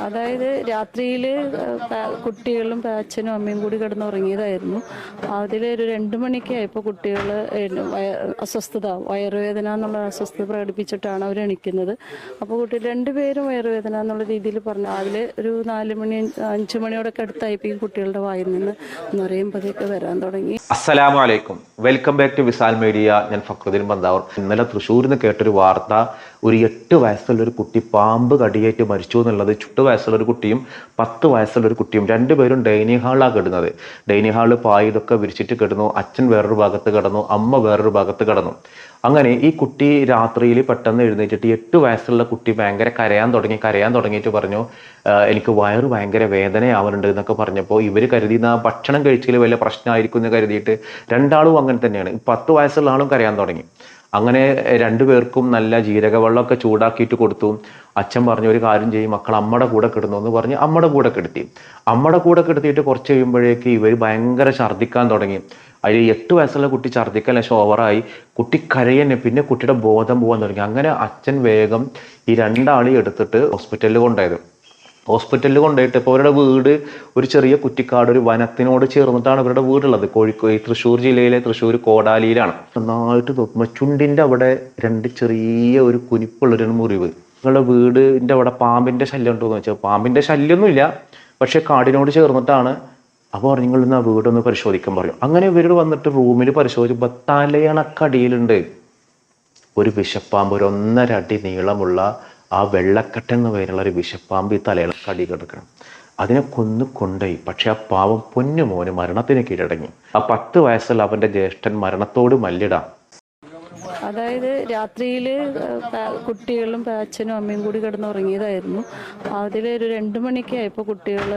അതായത് രാത്രിയിൽ കുട്ടികളും അച്ഛനും അമ്മയും കൂടി കിടന്നുറങ്ങിയതായിരുന്നു. അതിലൊരു 2 മണിക്ക് ആയപ്പോൾ കുട്ടികൾ അസ്വസ്ഥത, വയറുവേദന എന്നുള്ള അസ്വസ്ഥത പ്രകടിപ്പിച്ചിട്ടാണ് അവർ എണീക്കുന്നത്. അപ്പോൾ കുട്ടികൾ 2 പേരും വയറുവേദന എന്നുള്ള രീതിയിൽ പറഞ്ഞു. അതിൽ ഒരു 4 മണി 5 മണിയോടൊക്കെ അടുത്തായപ്പോൾ ഈ കുട്ടികളുടെ വായിൽ നിന്ന് നിറയുമ്പോഴേക്ക് വരാൻ തുടങ്ങി. അസ്സലാമു അലൈക്കും, welcome back to Visal media. ഞാൻ ഫക്രുദ്ദീൻ ബന്താവൂർ. ഇന്നലെ തൃശ്ശൂരിൽ നിന്ന് കേട്ടൊരു വാർത്ത, ഒരു 8 വയസ്സുള്ള ഒരു കുട്ടി പാമ്പ് കടിയേറ്റ് മരിച്ചു എന്നുള്ളത്. 8 വയസ്സുള്ള ഒരു കുട്ടിയും 10 വയസ്സുള്ള ഒരു കുട്ടിയും, 2 പേരും ഡൈനിങ് ഹാളിലാണ് കിടന്നത്. ഡൈനിങ് ഹാളിൽ പായ ഇതൊക്കെ വിരിച്ചിട്ട് കിടന്നു. അച്ഛൻ വേറൊരു ഭാഗത്ത് കിടന്നു, അമ്മ വേറൊരു ഭാഗത്ത് കിടന്നു. അങ്ങനെ ഈ കുട്ടി രാത്രിയിൽ പെട്ടെന്ന് എഴുന്നേറ്റിട്ട് 8 വയസ്സുള്ള കുട്ടി ഭയങ്കര കരയാൻ തുടങ്ങിയിട്ട് പറഞ്ഞു, എനിക്ക് വയറ് ഭയങ്കര വേദനയാവുന്നുണ്ട് എന്നൊക്കെ പറഞ്ഞപ്പോൾ ഇവർ കരുതിയുന്ന ഭക്ഷണം കഴിച്ചതിൽ വലിയ പ്രശ്നമായിരിക്കും എന്ന് കരുതിയിട്ട് രണ്ടാളും അങ്ങനെ തന്നെയാണ്. 10 വയസ്സുള്ള ആളും കരയാൻ തുടങ്ങി. അങ്ങനെ 2 പേർക്കും നല്ല ജീരകവെള്ളമൊക്കെ ചൂടാക്കിയിട്ട് കൊടുത്തു. അച്ഛൻ പറഞ്ഞു, ഒരു കാര്യം ചെയ്യും മക്കൾ, അമ്മയുടെ കൂടെ കിടന്നു എന്ന് പറഞ്ഞ് അമ്മയുടെ കൂടെ കിടത്തി. അമ്മയുടെ കൂടെ കിടത്തിയിട്ട് കുറച്ച് കഴിയുമ്പോഴേക്ക് ഇവർ ഭയങ്കര ഛർദ്ദിക്കാൻ തുടങ്ങി. അതിൽ 8 വയസ്സുള്ള കുട്ടി ഛർദ്ദിക്കാൻ ലേശം ഓവറായി, കുട്ടി കരയന്നെ. പിന്നെ കുട്ടിയുടെ ബോധം പോകാൻ തുടങ്ങി. അങ്ങനെ അച്ഛൻ വേഗം ഈ 2 ആളെയും എടുത്തിട്ട് ഹോസ്പിറ്റലിൽ കൊണ്ടുപോയത്. ഹോസ്പിറ്റലിൽ കൊണ്ടുപോയിട്ട് ഇപ്പോൾ അവരുടെ വീട് ഒരു ചെറിയ കുറ്റിക്കാട്, ഒരു വനത്തിനോട് ചേർന്നിട്ടാണ് ഇവരുടെ വീടുള്ളത്. കോഴിക്കോട്, തൃശ്ശൂർ ജില്ലയിലെ തൃശ്ശൂർ കോടാലിയിലാണ്. നന്നായിട്ട് നോക്കുമ്പോൾ ചുണ്ടിൻ്റെ അവിടെ 2 ചെറിയ ഒരു കുനിപ്പുള്ളൊരു മുറിവ്. നിങ്ങളുടെ വീടിൻ്റെ അവിടെ പാമ്പിൻ്റെ ശല്യം ഉണ്ടോ എന്ന് വെച്ചാൽ പാമ്പിൻ്റെ ശല്യമൊന്നുമില്ല, പക്ഷെ കാടിനോട് ചേർന്നിട്ടാണ്. അപ്പോൾ നിങ്ങൾ ഇന്ന് ആ വീടൊന്ന് പരിശോധിക്കാൻ പറയും. അങ്ങനെ ഇവരോട് വന്നിട്ട് റൂമിൽ പരിശോധിച്ചപ്പോൾ തലയണക്കടിയിലുണ്ട് ഒരു വിഷപ്പാമ്പ്, ഒരു 1.5 അടി നീളമുള്ള ആ വെള്ളക്കെട്ടൻ എന്ന് പേരുള്ള ഒരു വിഷപ്പാമ്പ് ഈ തലയിളക്കടി കിടക്കണം. അതിനെ കൊണ്ടുപോയി. പക്ഷെ ആ പാവം പൊന്നുമോന് മരണത്തിന് കീഴടങ്ങി. ആ 10 വയസ്സുള്ള അവന്റെ ജ്യേഷ്ഠൻ മരണത്തോട് മല്ലിടാം. അതായത് രാത്രിയിൽ കുട്ടികളും അച്ഛനും അമ്മയും കൂടി കിടന്നുറങ്ങിയതായിരുന്നു. അതിലൊരു 2 മണിക്ക് ആയപ്പോൾ കുട്ടികൾ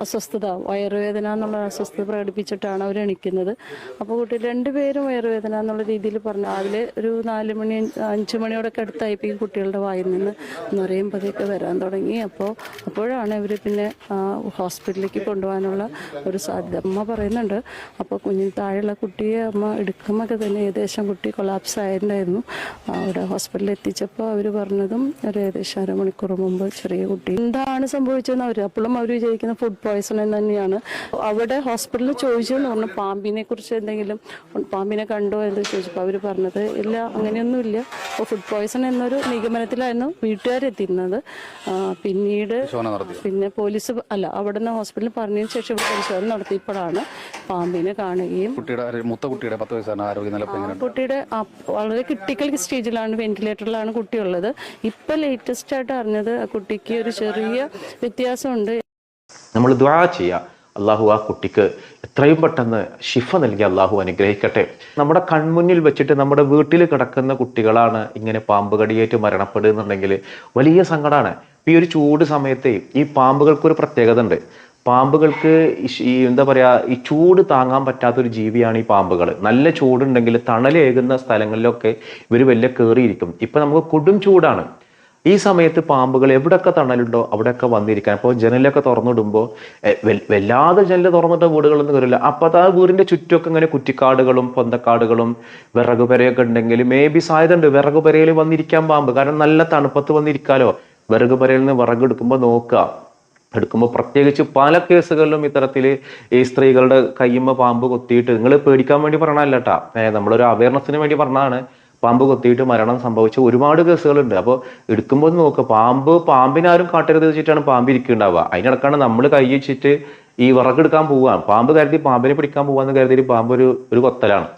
അസ്വസ്ഥത, വയറുവേദന എന്നുള്ള അസ്വസ്ഥത പ്രകടിപ്പിച്ചിട്ടാണ് അവർ എണീക്കുന്നത്. അപ്പോൾ കുട്ടികൾ 2 പേരും വയറുവേദന എന്നുള്ള രീതിയിൽ പറഞ്ഞു. അതിൽ ഒരു 4 മണി 5 മണിയോടൊക്കെ അടുത്തായപ്പോൾ ഈ കുട്ടികളുടെ വായിൽ നിന്ന് നിറയുമ്പോഴേക്ക് വരാൻ തുടങ്ങി. അപ്പോഴാണ് ഇവർ പിന്നെ ഹോസ്പിറ്റലിലേക്ക് കൊണ്ടുപോകാനുള്ള ഒരു സാധ്യത അമ്മ പറയുന്നുണ്ട്. അപ്പോൾ കുഞ്ഞിന് താഴെയുള്ള കുട്ടിയെ അമ്മ എടുക്കുമ്പോൾ തന്നെ ഏകദേശം കുട്ടി കൊളാപ്സ് ആയിട്ടുണ്ടായിരുന്നു. അവിടെ ഹോസ്പിറ്റലിൽ എത്തിച്ചപ്പോൾ അവർ പറഞ്ഞതും ഒരു ഏകദേശം 1/2 മണിക്കൂർ മുമ്പ് ചെറിയ കുട്ടി. എന്താണ് സംഭവിച്ചതെന്ന് അപ്പോഴും അവർ വിചാരിക്കുന്ന ഫുഡ് പോയ്സൺ തന്നെയാണ്. അവിടെ ഹോസ്പിറ്റലിൽ ചോദിച്ചെന്ന് പറഞ്ഞു, പാമ്പിനെ കുറിച്ച് എന്തെങ്കിലും, പാമ്പിനെ കണ്ടോ എന്ന് ചോദിച്ചപ്പോൾ അവർ പറഞ്ഞത് ഇല്ല, അങ്ങനെയൊന്നുമില്ല. അപ്പോൾ ഫുഡ് പോയ്സൺ എന്നൊരു നിഗമനത്തിലായിരുന്നു വീട്ടുകാരെത്തിയിരുന്നത്. പിന്നെ പോലീസ് അവിടെ നിന്ന് ഹോസ്പിറ്റലിൽ പറഞ്ഞതിന് ശേഷം ഇവിടെ പരിശോധന നടത്തിയപ്പോഴാണ് പാമ്പിനെ കാണുകയും കുട്ടിയുടെ വളരെ ക്രിട്ടിക്കൽ സ്റ്റേജിലാണ്, വെന്റിലേറ്ററിലാണ് കുട്ടിയുള്ളത്. ഇപ്പൊ ലേറ്റസ്റ്റ് ആയിട്ട് അറിഞ്ഞത് ആ കുട്ടിക്ക് ഒരു ചെറിയ വ്യത്യാസമുണ്ട്. നമ്മൾ ദുആ ചെയ്യുക, അള്ളാഹു ആ കുട്ടിക്ക് എത്രയും പെട്ടെന്ന് ശിഫ നൽകി അള്ളാഹു അനുഗ്രഹിക്കട്ടെ. നമ്മുടെ കൺമുന്നിൽ വെച്ചിട്ട് നമ്മുടെ വീട്ടിൽ കിടക്കുന്ന കുട്ടികളാണ് ഇങ്ങനെ പാമ്പ് കടിയേറ്റ് മരണപ്പെടുന്നുണ്ടെങ്കിൽ വലിയ സങ്കടമാണ്. ഈ ഒരു ചൂട് സമയത്ത് ഈ പാമ്പുകൾക്കൊരു പ്രത്യേകത ഉണ്ട്. പാമ്പുകൾക്ക് ഈ എന്താ പറയാ, ഈ ചൂട് താങ്ങാൻ പറ്റാത്തൊരു ജീവിയാണ് ഈ പാമ്പുകൾ. നല്ല ചൂടുണ്ടെങ്കിൽ തണലേകുന്ന സ്ഥലങ്ങളിലൊക്കെ ഇവർ വലിയ കയറിയിരിക്കും. ഇപ്പൊ നമുക്ക് കൊടും ചൂടാണ്. ഈ സമയത്ത് പാമ്പുകൾ എവിടെയൊക്കെ തണലുണ്ടോ അവിടെയൊക്കെ വന്നിരിക്കാൻ. അപ്പോൾ ജനലൊക്കെ തുറന്നിടുമ്പോൾ വല്ലാതെ ജനൽ തുറന്നിട്ട വീടുകളൊന്നും കയറില്ല. അപ്പോൾ ആ വീടിന്റെ ചുറ്റുമൊക്കെ ഇങ്ങനെ കുറ്റിക്കാടുകളും പൊന്തക്കാടുകളും വിറകുപരയൊക്കെ ഉണ്ടെങ്കിൽ മേ ബി സാധ്യത ഉണ്ട് വിറകുപരയിൽ വന്നിരിക്കാൻ പാമ്പ്. കാരണം നല്ല തണുപ്പത്ത് വന്നിരിക്കാലോ. വിറകുപരയിൽ നിന്ന് വിറകെടുക്കുമ്പോൾ നോക്കുക, എടുക്കുമ്പോൾ പ്രത്യേകിച്ച് പല കേസുകളിലും ഇത്തരത്തിൽ ഈ സ്ത്രീകളുടെ കയ്യുമ്മ പാമ്പ് കൊത്തിയിട്ട്, നിങ്ങൾ പേടിക്കാൻ വേണ്ടി പറഞ്ഞതല്ല കേട്ടാ, നമ്മളൊരു അവയർനെസ്സിന് വേണ്ടി പറഞ്ഞതാണ്. പാമ്പ് കൊത്തിയിട്ട് മരണം സംഭവിച്ച ഒരുപാട് കേസുകളുണ്ട്. അപ്പോൾ എടുക്കുമ്പോൾ നോക്കുക, പാമ്പിനാരും കാട്ടരുത് വെച്ചിട്ടാണ് പാമ്പ് ഇരിക്കുന്നുണ്ടാവുക. അതിനിടക്കാണ് നമ്മൾ കൈ വെച്ചിട്ട് ഈ വിറകെടുക്കാൻ പോവുകയാണ്. പാമ്പ് കരുതി പാമ്പിനെ പിടിക്കാൻ പോവാന്ന് കരുതി പാമ്പ് ഒരു കൊത്തലാണ്.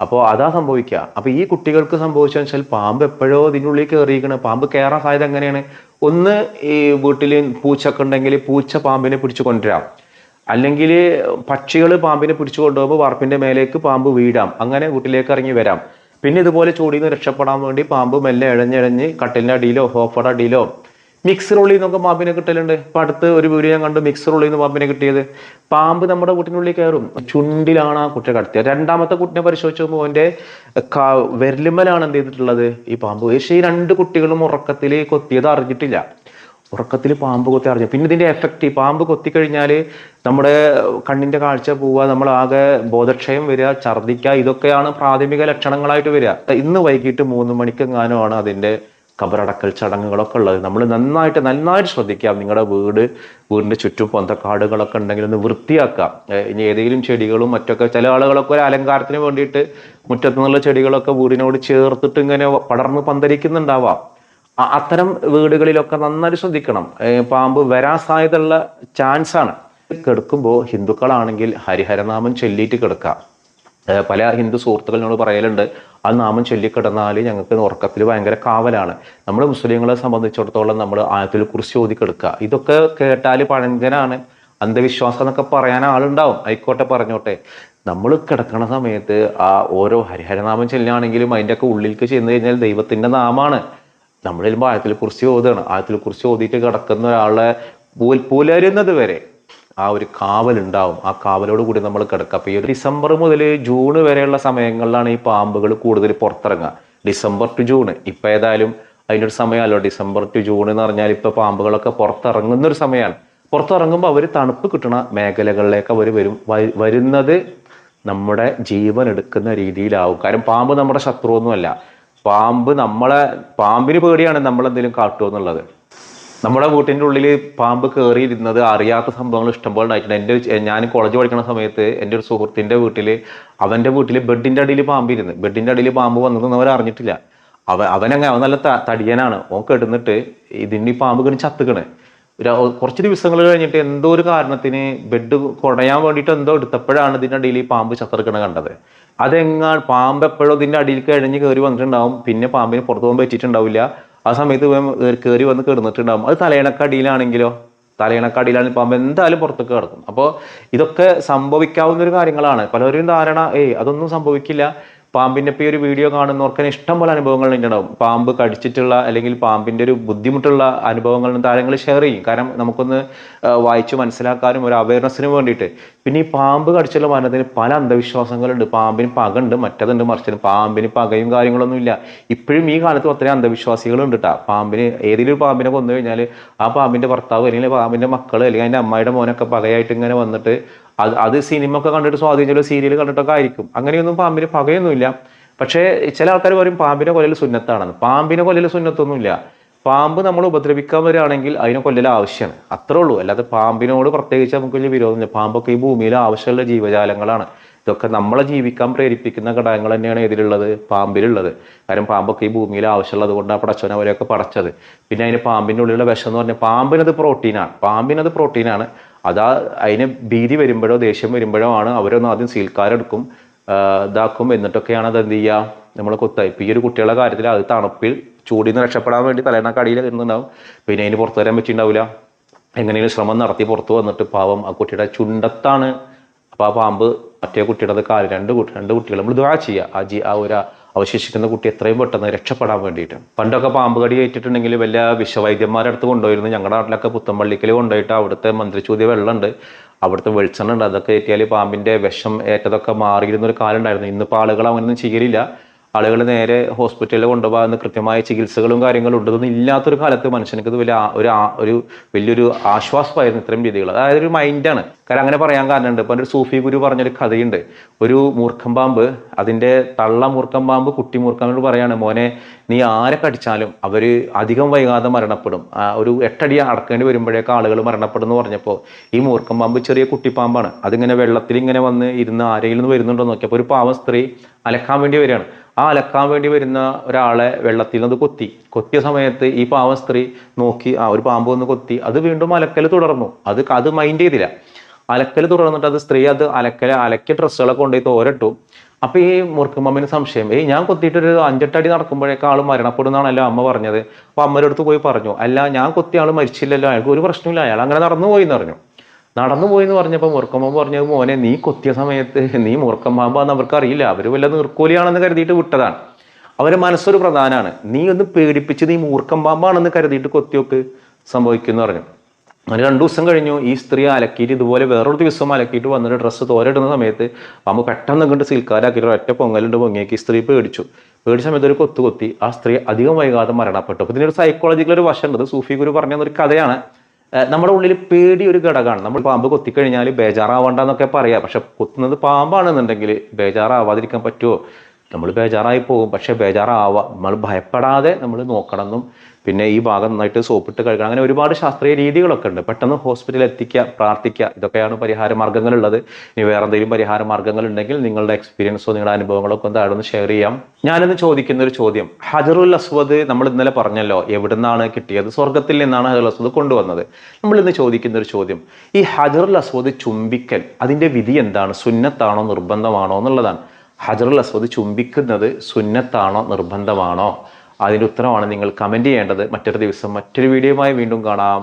അപ്പോൾ അതാ സംഭവിക്കുക. അപ്പൊ ഈ കുട്ടികൾക്ക് സംഭവിച്ചതെന്ന് വെച്ചാൽ പാമ്പ് എപ്പോഴോ ഇതിനുള്ളിൽ കയറിയിരിക്കണം. പാമ്പ് കയറാൻ സാധ്യത എങ്ങനെയാണ്? ഒന്ന്, ഈ വീട്ടിൽ പൂച്ചൊക്കെ ഉണ്ടെങ്കിൽ പൂച്ച പാമ്പിനെ പിടിച്ചു കൊണ്ടുവരാം, അല്ലെങ്കിൽ പക്ഷികൾ പാമ്പിനെ പിടിച്ചു കൊണ്ടുപോകുമ്പോൾ വാർപ്പിന്റെ മേലേക്ക് പാമ്പ് വീഴാം, അങ്ങനെ വീട്ടിലേക്ക് ഇറങ്ങി വരാം. പിന്നെ ഇതുപോലെ ചൂടിൽ നിന്ന് രക്ഷപ്പെടാൻ വേണ്ടി പാമ്പ് മെല്ലെ ഇഴഞ്ഞിഴഞ്ഞ് കട്ടിലിന്റെ അടിയിലോ സോഫയുടെ അടിയിലോ, മിക്സർ ഉള്ളിൽ നിന്നൊക്കെ പാമ്പിനെ കിട്ടലുണ്ട്. ഇപ്പൊ അടുത്ത് ഒരു വീഡിയോ ഞാൻ കണ്ടു, മിക്സർ ഉള്ളിൽ നിന്ന് പാമ്പിനെ കിട്ടിയത്. പാമ്പ് നമ്മുടെ വീട്ടിനുള്ളിൽ കയറും. ചുണ്ടിലാണ് ആ കുട്ടിയെ കടത്തിയത്. 2ാമത്തെ കുട്ടിനെ പരിശോധിച്ച് നോക്കുമ്പോൾ അവന്റെ വിരലുമ്മലാണ് എന്ത് ചെയ്തിട്ടുള്ളത് ഈ പാമ്പ്. പക്ഷേ ഈ 2 കുട്ടികളും ഉറക്കത്തിൽ കൊത്തിയത് അറിഞ്ഞിട്ടില്ല. ഉറക്കത്തിൽ പാമ്പ് കൊത്തി അറിഞ്ഞു. പിന്നെ ഇതിന്റെ എഫക്റ്റ്, ഈ പാമ്പ് കൊത്തിക്കഴിഞ്ഞാൽ നമ്മുടെ കണ്ണിന്റെ കാഴ്ച പോവുക, നമ്മളാകെ ബോധക്ഷയം വരിക, ഛർദ്ദിക്കുക, ഇതൊക്കെയാണ് പ്രാഥമിക ലക്ഷണങ്ങളായിട്ട് വരിക. ഇന്ന് വൈകിട്ട് 3 മണിക്കെങ്ങാനുമാണ് അതിന്റെ ഖബറടക്കൽ ചടങ്ങുകളൊക്കെ ഉള്ളത് നമ്മൾ നന്നായിട്ട് ശ്രദ്ധിക്കാം. നിങ്ങളുടെ വീടിൻ്റെ ചുറ്റും പൊന്തക്കാടുകളൊക്കെ ഉണ്ടെങ്കിൽ ഒന്ന് വൃത്തിയാക്കാം. ഇനി ഏതെങ്കിലും ചെടികളും മറ്റൊക്കെ, ചില ആളുകളൊക്കെ ഒരു അലങ്കാരത്തിന് വേണ്ടിയിട്ട് മുറ്റത്തു നിന്നുള്ള ചെടികളൊക്കെ വീടിനോട് ചേർത്തിട്ട് ഇങ്ങനെ പടർന്ന് പന്തലിക്കുന്നുണ്ടാവാം. അത്തരം വീടുകളിലൊക്കെ നന്നായിട്ട് ശ്രദ്ധിക്കണം. പാമ്പ് വരാൻ സാധ്യതയുള്ള ചാൻസ് ആണ്. കിടക്കുമ്പോൾ ഹിന്ദുക്കളാണെങ്കിൽ ഹരിഹരനാമം ചൊല്ലിയിട്ട് കിടക്കാം. പല ഹിന്ദു സുഹൃത്തുക്കളോട് പറയലുണ്ട്, ആ നാമം ചൊല്ലിക്കിടന്നാൽ ഞങ്ങൾക്ക് ഉറക്കത്തിൽ ഭയങ്കര കാവലാണ്. നമ്മൾ മുസ്ലിങ്ങളെ സംബന്ധിച്ചിടത്തോളം നമ്മൾ ആയത്തുൽ കുർസി ഓതി കിടക്കുക. ഇതൊക്കെ കേട്ടാൽ പഴങ്കനാണ്, അന്ധവിശ്വാസം എന്നൊക്കെ പറയാൻ ആളുണ്ടാവും. ആയിക്കോട്ടെ, പറഞ്ഞോട്ടെ. നമ്മൾ കിടക്കണ സമയത്ത് ആ ഓരോ ഹരിഹരനാമം ചൊല്ലുകയാണെങ്കിലും അതിൻ്റെയൊക്കെ ഉള്ളിലേക്ക് ചെന്ന് കഴിഞ്ഞാൽ ദൈവത്തിൻ്റെ നാമാണ്. നമ്മൾ ചെല്ലുമ്പോൾ ആയത്തുൽ കുർസി ഓതുകയാണ്. ആയത്തുൽ കുർസി ഓതിയിട്ട് കിടക്കുന്ന ഒരാളെ പുലരുന്നത് വരെ ആ ഒരു കാവലുണ്ടാവും. ആ കാവലോട് കൂടി നമ്മൾ കിടക്കുക. അപ്പോൾ ഈ ഡിസംബർ മുതൽ ജൂൺ വരെയുള്ള സമയങ്ങളിലാണ് ഈ പാമ്പുകൾ കൂടുതൽ പുറത്തിറങ്ങുക. December two June. ഇപ്പം ഏതായാലും അതിനൊരു സമയമല്ലോ, ഡിസംബർ ടു ജൂൺ എന്ന് പറഞ്ഞാൽ ഇപ്പോൾ പാമ്പുകളൊക്കെ പുറത്തിറങ്ങുന്നൊരു സമയമാണ്. പുറത്തിറങ്ങുമ്പോൾ അവർ തണുപ്പ് കിട്ടുന്ന മേഖലകളിലേക്ക് അവർ വരുന്നത് നമ്മുടെ ജീവൻ എടുക്കുന്ന രീതിയിലാവും. കാരണം പാമ്പ് നമ്മുടെ ശത്രുവൊന്നുമല്ല. പാമ്പിന് പേടിയാണ് നമ്മളെന്തെങ്കിലും കാട്ടുമോ എന്നുള്ളത്. നമ്മുടെ വീട്ടിൻ്റെ ഉള്ളിൽ പാമ്പ് കയറിയിരുന്നത് അറിയാത്ത സംഭവങ്ങൾ ഇഷ്ടംപോലെ ഉണ്ടായിട്ടുണ്ട്. ഞാൻ കോളേജ് പഠിക്കുന്ന സമയത്ത് എൻ്റെ ഒരു സുഹൃത്തിൻ്റെ വീട്ടിൽ, അവൻ്റെ വീട്ടിൽ ബെഡിൻ്റെ അടിയിൽ പാമ്പിരുന്ന്. ബെഡിൻ്റെ അടിയിൽ പാമ്പ് വന്നതെന്ന് അവർ അറിഞ്ഞിട്ടില്ല. അവൻ നല്ല തടിയനാണ്. ഓൻ കിടന്നിട്ട് ഇതിൻ്റെ പാമ്പ് കിടന്ന് ചത്തുക്കണ്. കുറച്ച് ദിവസങ്ങൾ കഴിഞ്ഞിട്ട് എന്തോ ഒരു കാരണത്തിന് ബെഡ് കുടയാൻ വേണ്ടിയിട്ട് എന്തോ എടുത്തപ്പോഴാണ് ഇതിൻ്റെ അടിയിൽ ഈ പാമ്പ് ചത്തിറക്കണ കണ്ടത്. പാമ്പ് എപ്പോഴും ഇതിൻ്റെ അടിയിൽ കഴിഞ്ഞ് കയറി വന്നിട്ടുണ്ടാവും. പിന്നെ പാമ്പിന് പുറത്തു പോകാൻ പറ്റിയിട്ടുണ്ടാവില്ല. ആ സമയത്ത് കയറി വന്ന് കിടന്നിട്ടുണ്ടാവും. അത് തലയിണക്കടിയിലാണെങ്കിലോ, തലയിണക്കടിയിലാണെങ്കിൽ പാമ്പ് എന്തായാലും പുറത്തേക്ക് കിടക്കും. അപ്പോൾ ഇതൊക്കെ സംഭവിക്കാവുന്ന ഒരു കാര്യങ്ങളാണ്. പലരും ധാരണ അതൊന്നും സംഭവിക്കില്ല. പാമ്പിൻ്റെ ഇപ്പോൾ ഈ ഒരു വീഡിയോ കാണുന്നവർക്ക് ഇഷ്ടം പോലെ അനുഭവങ്ങൾ ഉണ്ടാവും. പാമ്പ് കടിച്ചിട്ടുള്ള അല്ലെങ്കിൽ പാമ്പിൻ്റെ ഒരു ബുദ്ധിമുട്ടുള്ള അനുഭവങ്ങൾ താരങ്ങൾ ഷെയർ ചെയ്യും. കാരണം നമുക്കൊന്ന് വായിച്ച് മനസ്സിലാക്കാനും ഒരു അവയർനെസ്സിനും വേണ്ടിയിട്ട്. പിന്നെ ഈ പാമ്പ് കടിച്ചുള്ള മരണത്തിന് പല അന്ധവിശ്വാസങ്ങളുണ്ട്. പാമ്പിന് പകണ്ട്, മറ്റതുണ്ട്, മറിച്ചത്. പാമ്പിന് പകയും കാര്യങ്ങളൊന്നും ഇല്ല. ഇപ്പോഴും ഈ കാലത്ത് അത്രയും അന്ധവിശ്വാസികളുണ്ട് കേട്ടോ. പാമ്പിന് ഏതെങ്കിലും പാമ്പിനെ കൊന്നു കഴിഞ്ഞാൽ ആ പാമ്പിൻ്റെ ഭർത്താവ് അല്ലെങ്കിൽ പാമ്പിൻ്റെ മക്കൾ അല്ലെങ്കിൽ അതിൻ്റെ അമ്മയുടെ മോനൊക്കെ പകയായിട്ട് ഇങ്ങനെ വന്നിട്ട് അത് സിനിമ ഒക്കെ കണ്ടിട്ട് സ്വാധീനിച്ചുള്ള സീരിയൽ കണ്ടിട്ടൊക്കെ ആയിരിക്കും. അങ്ങനെയൊന്നും പാമ്പിന് പകയൊന്നുമില്ല. പക്ഷേ ചില ആൾക്കാർ പറയും പാമ്പിനെ കൊല്ലൽ സുന്നത്താണെന്ന്. പാമ്പിനെ കൊല്ലൽ സുന്നത്തൊന്നുമില്ല. പാമ്പ് നമ്മൾ ഉപദ്രവിക്കാൻ വരികയാണെങ്കിൽ അതിനെ കൊല്ലൽ ആവശ്യമാണ്, അത്രേ ഉള്ളൂ. അല്ലാതെ പാമ്പിനോട് പ്രത്യേകിച്ച് നമുക്ക് വലിയ വിരോധമില്ല. പാമ്പൊക്കെ ഈ ഭൂമിയിൽ ആവശ്യമുള്ള ജീവജാലങ്ങളാണ്. ഇതൊക്കെ നമ്മളെ ജീവിക്കാൻ പ്രേരിപ്പിക്കുന്ന ഘടകങ്ങൾ തന്നെയാണ് ഇതിലുള്ളത്, പാമ്പിലുള്ളത്. കാരണം പാമ്പൊക്കെ ഈ ഭൂമിയിൽ ആവശ്യമുള്ളത് കൊണ്ടാണ് പടച്ചോനെ അവരെയൊക്കെ പടച്ചത്. പിന്നെ അതിന് പാമ്പിൻ്റെ ഉള്ളിലുള്ള വിഷം എന്ന് പറഞ്ഞാൽ പാമ്പിനത് പ്രോട്ടീനാണ്. അതിന് ഭീതി വരുമ്പോഴോ ദേഷ്യം വരുമ്പോഴോ ആണ് അവരൊന്ന് ആദ്യം സീൽക്കാരെടുക്കും, ഇതാക്കും. എന്നിട്ടൊക്കെയാണ് അത് എന്ത് ചെയ്യുക, നമ്മൾ കൊത്തായി. ഇപ്പം ഈ ഒരു കുട്ടികളുടെ കാര്യത്തിൽ അത് തണുപ്പിൽ ചൂടിൽ നിന്ന് രക്ഷപ്പെടാൻ വേണ്ടി തലേണക്കടിയിൽ ഇരുന്നുണ്ടാവും. പിന്നെ അതിന് പുറത്തു വരാൻ പറ്റിയിട്ടുണ്ടാവില്ല. എങ്ങനെയും ശ്രമം നടത്തി പുറത്തു വന്നിട്ട് പാവം ആ കുട്ടിയുടെ ചുണ്ടത്താണ്. അപ്പോൾ ആ പാമ്പ് മറ്റേ കുട്ടിയുടെ കാല് രണ്ട് കുട്ടികൾ നമ്മൾ ദുആ ചെയ്യുക. ആ ഒരു അവശേഷിക്കുന്ന കുട്ടി എത്രയും പെട്ടെന്ന് രക്ഷപ്പെടാൻ വേണ്ടിയിട്ട്. പണ്ടൊക്കെ പാമ്പ് കടി ഏറ്റിട്ടുണ്ടെങ്കിൽ വലിയ വിഷവൈദ്യന്മാരുടെ അടുത്ത് കൊണ്ടുപോയിരുന്നു. ഞങ്ങളുടെ നാട്ടിലൊക്കെ പുത്തമ്പള്ളിക്കൽ കൊണ്ടുപോയിട്ട് അവിടുത്തെ മന്ത്രിച്ചൂതിയ വെള്ളമുണ്ട്, അവിടുത്തെ വെളിച്ചെണ്ണ ഉണ്ട്. അതൊക്കെ ഏറ്റിയാൽ പാമ്പിൻ്റെ വിഷം ഏറ്റതൊക്കെ മാറിയിരുന്നൊരു കാലം ഉണ്ടായിരുന്നു. ഇന്നിപ്പോൾ ആളുകൾ അങ്ങനെയൊന്നും ചെയ്യലില്ല. ആളുകൾ നേരെ ഹോസ്പിറ്റലിൽ കൊണ്ടുപോകുന്ന കൃത്യമായ ചികിത്സകളും കാര്യങ്ങളും ഉണ്ട്. ഇതൊന്നും ഇല്ലാത്തൊരു കാലത്ത് മനുഷ്യനക്ക് ഇത് വലിയൊരു ആശ്വാസമായിരുന്നു ഇത്തരം രീതികൾ. അതായത് ഒരു മൈൻഡാണ്. കാരണം അങ്ങനെ പറയാൻ കാരണമുണ്ട്. ഇപ്പം ഒരു സൂഫി ഗുരു പറഞ്ഞൊരു കഥയുണ്ട്. ഒരു മൂർഖം പാമ്പ്, അതിൻ്റെ തള്ള മൂർഖം പാമ്പ് കുട്ടി മൂർഖനോട് പറയാണ്, മോനെ നീ ആരെ കടിച്ചാലും അവർ അധികം വൈകാതെ മരണപ്പെടും. ഒരു 8 അടി അടക്കേണ്ടി വരുമ്പോഴേക്ക് ആളുകൾ മരണപ്പെടുന്നു പറഞ്ഞപ്പോൾ ഈ മൂർഖം പാമ്പ് ചെറിയ കുട്ടിപ്പാമ്പാണ്. അതിങ്ങനെ വെള്ളത്തിൽ ഇങ്ങനെ വന്ന് ഇരുന്ന് ആരെങ്കിലും വരുന്നുണ്ടോ നോക്കിയപ്പോൾ ഒരു പാവം സ്ത്രീ അലക്കാൻ വേണ്ടി വരികയാണ്. ആ അലക്കാൻ വേണ്ടി വരുന്ന ഒരാളെ വെള്ളത്തിൽ നിന്ന് കൊത്തിയ സമയത്ത് ഈ പാവം സ്ത്രീ നോക്കി ഒരു പാമ്പ് വന്ന് കൊത്തി. അത് വീണ്ടും അലക്കൽ തുടർന്നു. അത് മൈൻഡ് ചെയ്തില്ല. അലക്കൽ തുടർന്നിട്ട് സ്ത്രീ അലക്കിയ ഡ്രസ്സുകളൊക്കെ കൊണ്ടുപോയി തോരട്ടു. അപ്പൊ ഈ മൂർഖമ്മാമിന് സംശയം, ഞാൻ കൊത്തിയിട്ടൊരു 5-8 അടി നടക്കുമ്പോഴേക്കും ആൾ മരണപ്പെടുന്നാണല്ലോ അമ്മ പറഞ്ഞത്. അപ്പൊ അമ്മയുടെ അടുത്ത് പോയി പറഞ്ഞു, അല്ല ഞാൻ കൊത്തിയ ആൾ മരിച്ചില്ലല്ലോ, അയാൾക്ക് ഒരു പ്രശ്നമില്ല, അയാൾ അങ്ങനെ നടന്നു പോയി എന്ന് പറഞ്ഞപ്പോൾ മൂർഖമ്മാമ്പ് പറഞ്ഞത്, മോനെ നീ കൊത്തിയ സമയത്ത് നീ മൂർഖമ്മാമ്പാന്ന് അവർക്ക് അറിയില്ല, അവർ വല്ല നീർക്കോലിയാണെന്ന് കരുതിയിട്ട് വിട്ടതാണ്. അവരെ മനസ്സൊരു പ്രധാനമാണ്. നീ ഒന്ന് പേടിപ്പിച്ച് നീ മൂർഖമ്പാമ്പാണെന്ന് കരുതിയിട്ട് കൊത്തിയൊക്കെ സംഭവിക്കുമെന്ന് പറഞ്ഞു. അങ്ങനെ 2 ദിവസം കഴിഞ്ഞു. ഈ സ്ത്രീ അലക്കിയിട്ട് ഇതുപോലെ വേറൊരു ദിവസം അലക്കിയിട്ട് വന്നിട്ട് ഡ്രസ്സ് തോരയിടുന്ന സമയത്ത് പാമ്പ് പെട്ടെന്ന് ഇങ്ങോട്ട് സിൽക്കാരാക്കിയിട്ട് ഒറ്റ പൊങ്ങിയേക്ക് ഈ സ്ത്രീ പേടിച്ച സമയത്ത് ഒരു കൊത്തി. ആ സ്ത്രീ അധികം വൈകാതെ മരണപ്പെട്ടു. അപ്പോൾ ഇതിനൊരു സൈക്കോളജിക്കൽ ഒരു വശമുണ്ട്. സൂഫി ഗുരു പറഞ്ഞൊരു കഥയാണ്. നമ്മുടെ ഉള്ളിൽ പേടി ഒരു ഘടകമാണ്. നമ്മൾ പാമ്പ് കൊത്തിക്കഴിഞ്ഞാൽ ബേജാറാവണ്ടെന്നൊക്കെ പറയാം. പക്ഷെ കൊത്തുന്നത് പാമ്പാണെന്നുണ്ടെങ്കിൽ ബേജാറാവാതിരിക്കാൻ പറ്റുമോ? നമ്മൾ ബേജാറായി പോകും. പക്ഷേ ബേജാറാവാം, നമ്മൾ ഭയപ്പെടാതെ നമ്മൾ നോക്കണമെന്നും പിന്നെ ഈ ഭാഗം നന്നായിട്ട് സോപ്പിട്ട് കഴുകണം. അങ്ങനെ ഒരുപാട് ശാസ്ത്രീയ രീതികളൊക്കെ ഉണ്ട്. പെട്ടെന്ന് ഹോസ്പിറ്റലിൽ എത്തിക്കുക, പ്രാർത്ഥിക്കുക, ഇതൊക്കെയാണ് പരിഹാര മാർഗ്ഗങ്ങളുള്ളത്. ഇനി വേറെ എന്തെങ്കിലും പരിഹാര മാർഗ്ഗങ്ങൾ ഉണ്ടെങ്കിൽ നിങ്ങളുടെ എക്സ്പീരിയൻസോ നിങ്ങളുടെ അനുഭവങ്ങളൊക്കെ ഒന്ന് താഴെ ഷെയർ ചെയ്യാം. ഞാനിന്ന് ചോദിക്കുന്ന ഒരു ചോദ്യം, ഹജറുൽ അസ്വദ് നമ്മൾ ഇന്നലെ പറഞ്ഞല്ലോ എവിടുന്നാണ് കിട്ടിയത്, സ്വർഗത്തിൽ നിന്നാണ് ഹജറുൽ അസ്വദ് കൊണ്ടുവന്നത്. നമ്മൾ ഇന്ന് ചോദിക്കുന്ന ഒരു ചോദ്യം, ഈ ഹജറുൽ അസ്വദ് ചുംബിക്കൽ അതിന്റെ വിധി എന്താണ്, സുന്നത്താണോ നിർബന്ധമാണോ എന്നുള്ളതാണ്. ഹജറുൽ അസ്വദ് ചുംബിക്കുന്നത് സുന്നത്താണോ നിർബന്ധമാണോ? അതിൻ്റെ ഉത്തരമാണ് നിങ്ങൾ കമൻറ്റ് ചെയ്യേണ്ടത്. മറ്റൊരു ദിവസം മറ്റൊരു വീഡിയോയുമായി വീണ്ടും കാണാം.